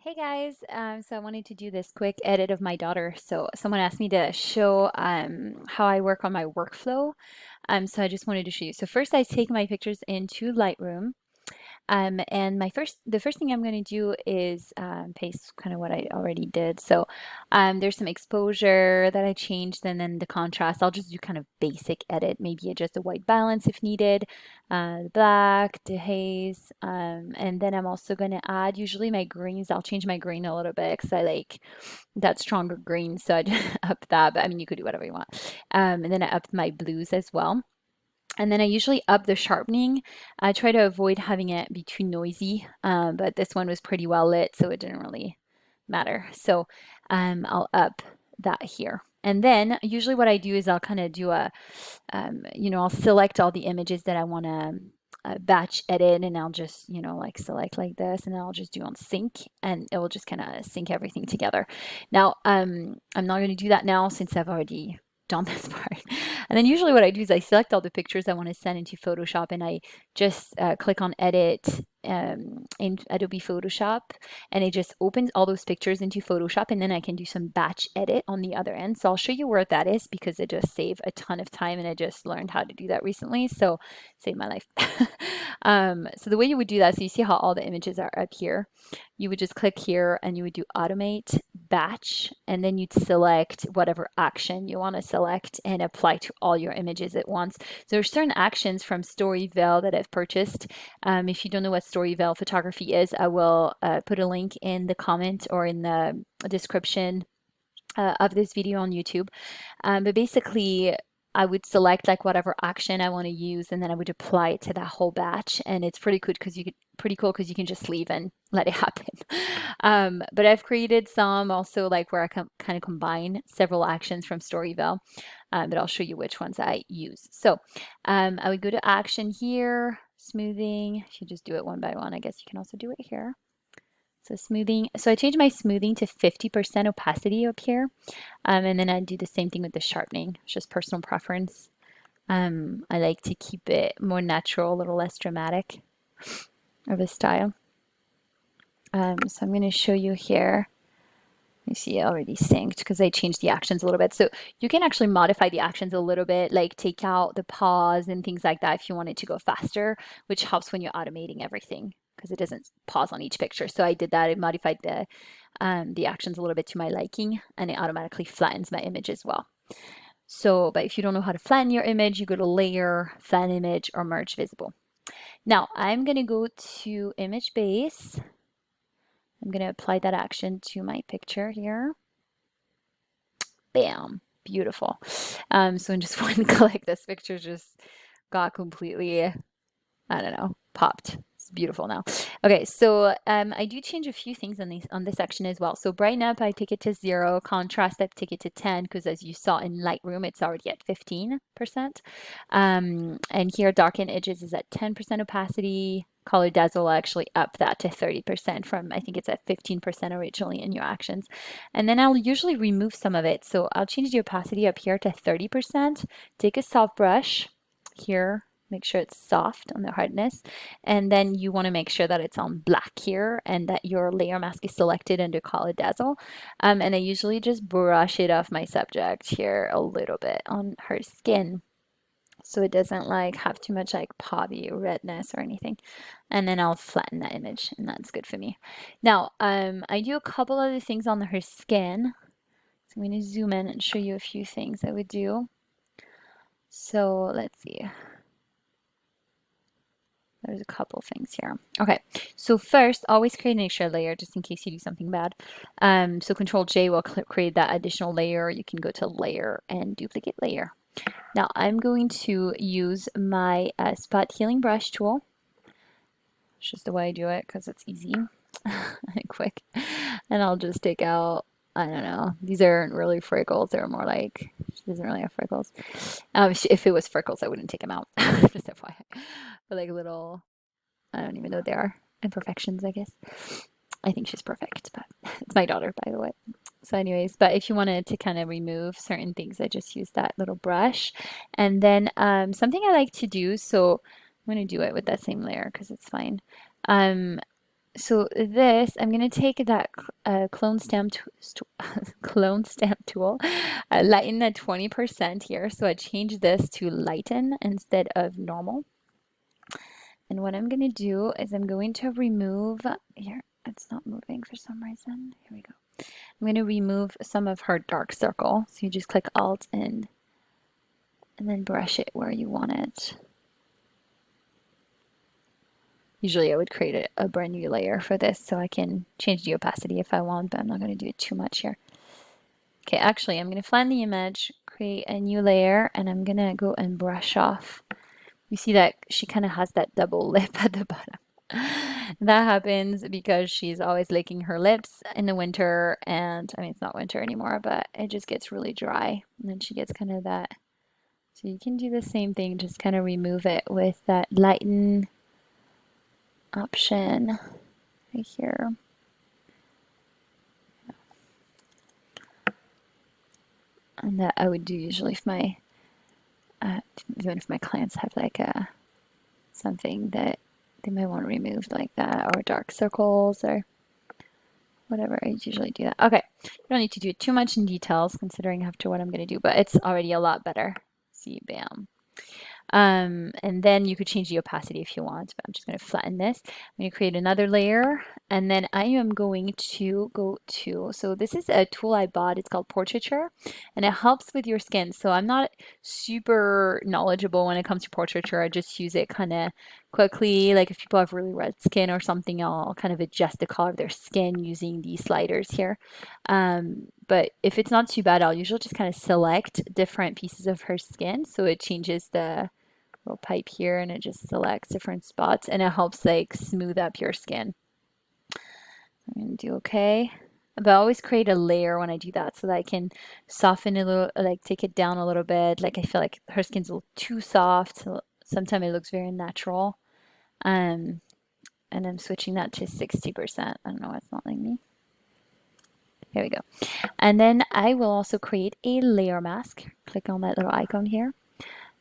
Hey guys, so I wanted to do this quick edit of my daughter. So someone asked me to show how I work on my workflow. So I just wanted to show you. So first I take my pictures into Lightroom. And the first thing I'm going to do is paste kind of what I already did. So there's some exposure that I changed, and then the contrast. I'll just do kind of basic edit, maybe adjust the white balance if needed, the black, the haze, and then I'm also going to add usually my greens. I'll change my green a little bit because I like that stronger green, so I just up that. But I mean, you could do whatever you want. And then I upped my blues as well. And then I usually up the sharpening. I try to avoid having it be too noisy, but this one was pretty well lit, so it didn't really matter. So I'll up that here. And then usually what I do is I'll kind of do I'll select all the images that I want to batch edit, and I'll just, like select like this, and then I'll just do on sync, and it will just kind of sync everything together. Now, I'm not going to do that now since I've already done this part. And then usually what I do is I select all the pictures I want to send into Photoshop, and I just click on edit in Adobe Photoshop, and it just opens all those pictures into Photoshop, and then I can do some batch edit on the other end. So I'll show you where that is because it just saved a ton of time, and I just learned how to do that recently. So saved my life. So the way you would do that, so you see how all the images are up here. You would just click here and you would do automate batch, and then you'd select whatever action you want to select and apply to all your images at once. So there's certain actions from Storyville that I've purchased. If you don't know what Storyville photography is, I will put a link in the comment or in the description of this video on YouTube. But basically, I would select like whatever action I want to use, and then I would apply it to that whole batch. And it's pretty cool because you can just leave and let it happen. But I've created some also like where I kind of combine several actions from Storyville, but I'll show you which ones I use. So I would go to action here, smoothing. You should just do it one by one. I guess you can also do it here. So smoothing. So I changed my smoothing to 50% opacity up here. And then I do the same thing with the sharpening. It's just personal preference. I like to keep it more natural, a little less dramatic of a style. So I'm going to show you here. You see it already synced because I changed the actions a little bit. So you can actually modify the actions a little bit, like take out the pause and things like that if you want it to go faster, which helps when you're automating everything because it doesn't pause on each picture. So I did that. I modified the actions a little bit to my liking, and it automatically flattens my image as well. So, but if you don't know how to flatten your image, you go to Layer, Flatten Image, or Merge Visible. Now, I'm going to go to Image Base. I'm going to apply that action to my picture here. Bam, beautiful. So in just one click, this picture just got completely, I don't know, popped. It's beautiful now. Okay, so I do change a few things on this section as well. So brighten up, I take it to 0. Contrast, I take it to 10 because as you saw in Lightroom, it's already at 15%. And here, darken edges is at 10% opacity. Color dazzle, I actually up that to 30% from, I think it's at 15% originally in your actions. And then I'll usually remove some of it. So I'll change the opacity up here to 30%. Take a soft brush here, make sure it's soft on the hardness, and then you want to make sure that it's on black here and that your layer mask is selected under color dazzle. And I usually just brush it off my subject here a little bit on her skin so it doesn't like have too much like poppy redness or anything. And then I'll flatten that image, and that's good for me. Now I do a couple other things on her skin, so I'm going to zoom in and show you a few things I would do. So let's see. There's a couple things here. Okay, so first, always create an extra layer just in case you do something bad. So Control J will create that additional layer. You can go to Layer and Duplicate Layer. Now I'm going to use my spot healing brush tool. It's just the way I do it because it's easy and quick. And I'll just take out, I don't know, these aren't really freckles. They're more like, she doesn't really have freckles. If it was freckles, I wouldn't take them out. Just FYI. But like little, I don't even know what they are. Imperfections, I guess. I think she's perfect, but it's my daughter, by the way. So anyways, but if you wanted to kind of remove certain things, I just use that little brush. And then something I like to do, so I'm going to do it with that same layer because it's fine. So this, I'm gonna take that clone stamp clone stamp tool, lighten at 20% here. So I changed this to lighten instead of normal. And what I'm gonna do is I'm going to remove here. It's not moving for some reason. Here we go. I'm gonna remove some of her dark circle. So you just click Alt and then brush it where you want it. Usually I would create a brand new layer for this so I can change the opacity if I want, but I'm not going to do it too much here. Okay, actually I'm going to find the image, create a new layer, and I'm going to go and brush off. You see that she kind of has that double lip at the bottom. That happens because she's always licking her lips in the winter, and I mean it's not winter anymore, but it just gets really dry, and then she gets kind of that. So you can do the same thing, just kind of remove it with that lighten option right here. And that I would do usually if my even if my clients have like something that they might want removed like that, or dark circles or whatever. I usually do that. Okay, you don't need to do it too much in details considering after what I'm going to do, but it's already a lot better. See, bam. And then you could change the opacity if you want, but I'm just going to flatten this. I'm going to create another layer, and then I am going to go to, so this is a tool I bought. It's called Portraiture, and it helps with your skin. So I'm not super knowledgeable when it comes to portraiture. I just use it kind of quickly. Like if people have really red skin or something, I'll kind of adjust the color of their skin using these sliders here. But if it's not too bad, I'll usually just kind of select different pieces of her skin. So it changes the little pipe here and it just selects different spots and it helps like smooth up your skin. I'm going to do okay. But I always create a layer when I do that so that I can soften a little, like take it down a little bit. Like I feel like her skin's a little too soft. So sometimes it looks very natural. And I'm switching that to 60%. I don't know why it's not letting me. Here we go. And then I will also create a layer mask. Click on that little icon here.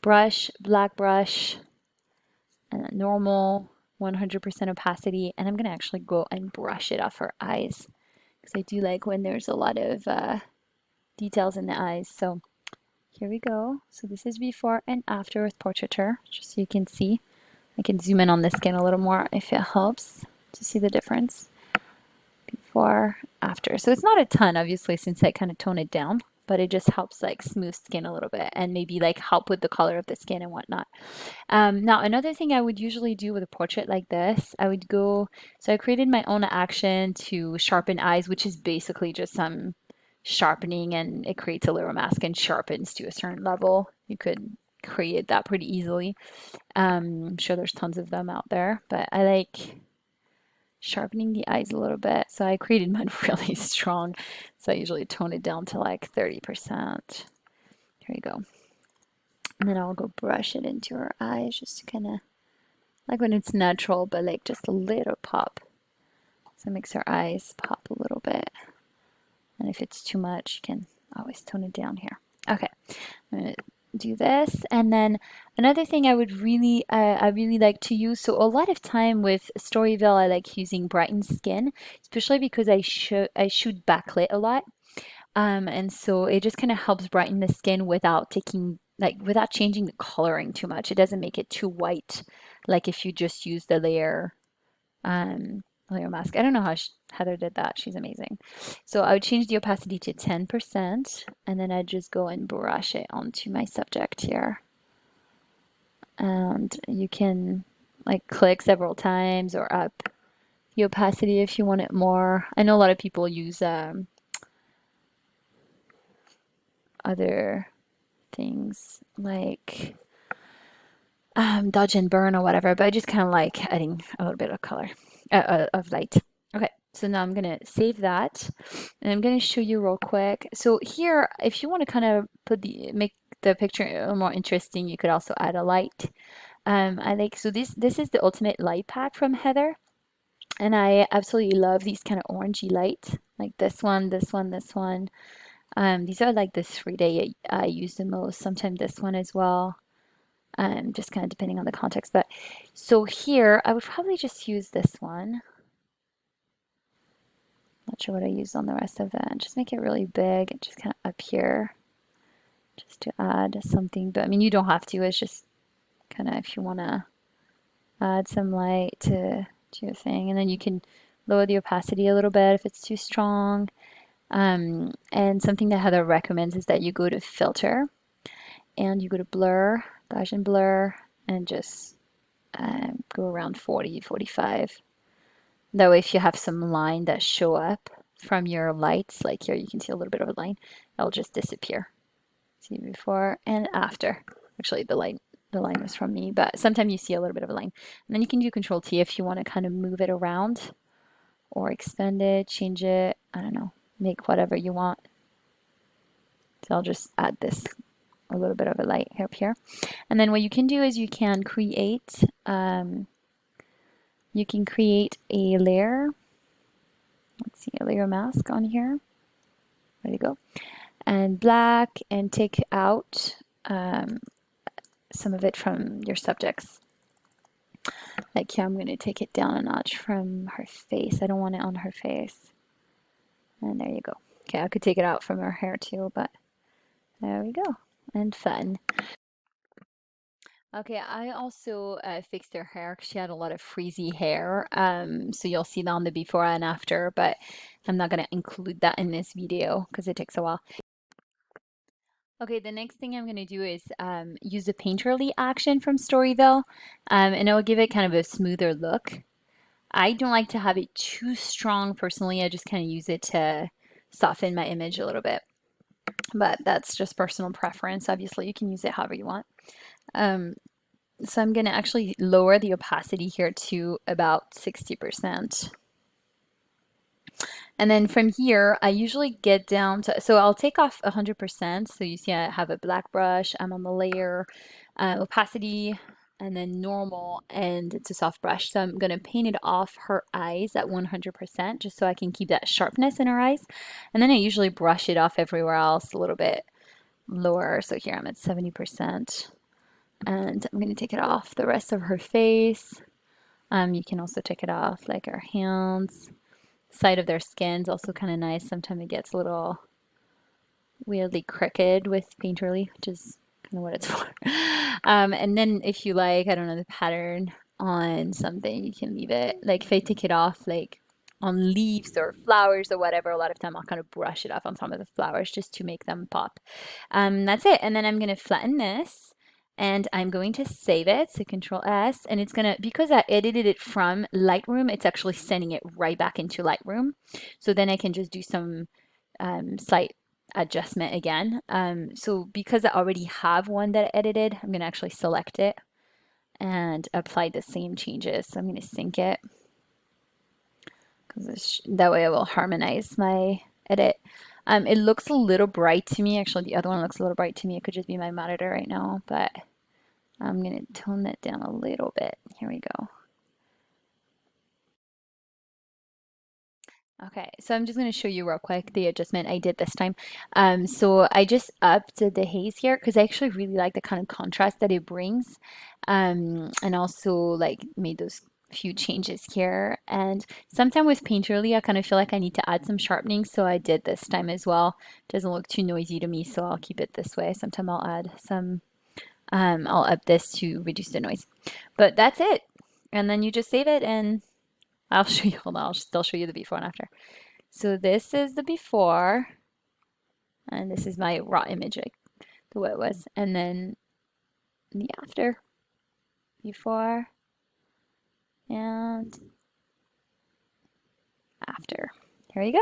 Brush, black brush, normal, 100% opacity. And I'm going to actually go and brush it off her eyes because I do like when there's a lot of details in the eyes. So here we go. So this is before and after with Portraiture, just so you can see. I can zoom in on the skin a little more if it helps to see the difference. Before, after. So it's not a ton, obviously, since I kind of tone it down, but it just helps like smooth skin a little bit and maybe like help with the color of the skin and whatnot. Now, another thing I would usually do with a portrait like this, I would go, so I created my own action to sharpen eyes, which is basically just some sharpening, and it creates a layer mask and sharpens to a certain level. You could create that pretty easily. I'm sure there's tons of them out there, but I like sharpening the eyes a little bit. So I created mine really strong. So I usually tone it down to like 30%. Here you go. And then I'll go brush it into her eyes just to kind of, like when it's natural, but like just a little pop. So it makes her eyes pop a little bit. And if it's too much, you can always tone it down here. Okay, I'm going to do this. And then another thing I really like to use, so a lot of time with Storyville I like using Brighten Skin, especially because I shoot backlit a lot, and so it just kind of helps brighten the skin without taking without changing the coloring too much. It doesn't make it too white like if you just use the layer mask. I don't know how Heather did that. She's amazing. So I would change the opacity to 10%, and then I'd just go and brush it onto my subject here. And you can like click several times or up the opacity if you want it more. I know a lot of people use other things like dodge and burn or whatever, but I just kind of like adding a little bit of color, of light. Okay, so now I'm gonna save that, and I'm gonna show you real quick. So here, if you want to kind of make the picture a little more interesting, you could also add a light. I like, so this is the ultimate light pack from Heather, and I absolutely love these kind of orangey lights, like this one, this one, this one. These are like the 3-day I use the most. Sometimes this one as well. Just kind of depending on the context. But so here, I would probably just use this one. sure what I used on the rest of that. Just make it really big and just kind of up here just to add something. But I mean, you don't have to. It's just kind of if you want to add some light to your thing. And then you can lower the opacity a little bit if it's too strong. And something that Heather recommends is that you go to filter and you go to blur, Gaussian blur, and just go around 40, 45. That way, if you have some line that show up from your lights, like here you can see a little bit of a line, it'll just disappear. See before and after. Actually, the line was from me, but sometimes you see a little bit of a line. And then you can do Control T if you want to kind of move it around or expand it, change it, I don't know, make whatever you want. So I'll just add this a little bit of a light up here. And then what you can do is you can create a layer. Let's see, a layer mask on here. There you go. And black, and take out some of it from your subjects. Like here, I'm going to take it down a notch from her face. I don't want it on her face. And there you go. Okay, I could take it out from her hair too, but there we go. And fun. Okay, I also fixed her hair because she had a lot of frizzy hair. So you'll see that on the before and after, but I'm not going to include that in this video because it takes a while. Okay, the next thing I'm going to do is use the painterly action from Storyville, and it will give it kind of a smoother look. I don't like to have it too strong personally. I just kind of use it to soften my image a little bit, but that's just personal preference. Obviously, you can use it however you want. So I'm going to actually lower the opacity here to about 60%. And then from here, I usually get down to, so I'll take off 100%. So you see I have a black brush, I'm on the layer, opacity, and then normal, and it's a soft brush. So I'm going to paint it off her eyes at 100% just so I can keep that sharpness in her eyes. And then I usually brush it off everywhere else a little bit lower. So here I'm at 70%. And I'm going to take it off the rest of her face. You can also take it off like her hands. Side of their skin's also kind of nice. Sometimes it gets a little weirdly crooked with painterly, which is kind of what it's for. And then if you like, I don't know, the pattern on something, you can leave it. Like if I take it off, like on leaves or flowers or whatever, a lot of time I'll kind of brush it off on some of the flowers just to make them pop. That's it. And then I'm going to flatten this. And I'm going to save it, so Control S, and it's gonna, because I edited it from Lightroom, it's actually sending it right back into Lightroom. So then I can just do some slight adjustment again. So because I already have one that I edited, I'm gonna actually select it and apply the same changes. So I'm gonna sync it, because that way I will harmonize my edit. It looks a little bright to me. Actually, the other one looks a little bright to me. It could just be my monitor right now, but I'm going to tone that down a little bit. Here we go. Okay, so I'm just going to show you real quick the adjustment I did this time. So I just upped the haze here because I actually really like the kind of contrast that it brings, and also like made those few changes here. And sometime with Painterly, I kind of feel like I need to add some sharpening, so I did this time as well. It doesn't look too noisy to me, so I'll keep it this way. Sometime I'll add some, I'll up this to reduce the noise. But that's it. And then you just save it and I'll show you, hold on, I'll still show you the before and after. So this is the before, and this is my raw image, like the way it was. And then the after, before, and after. Here you go.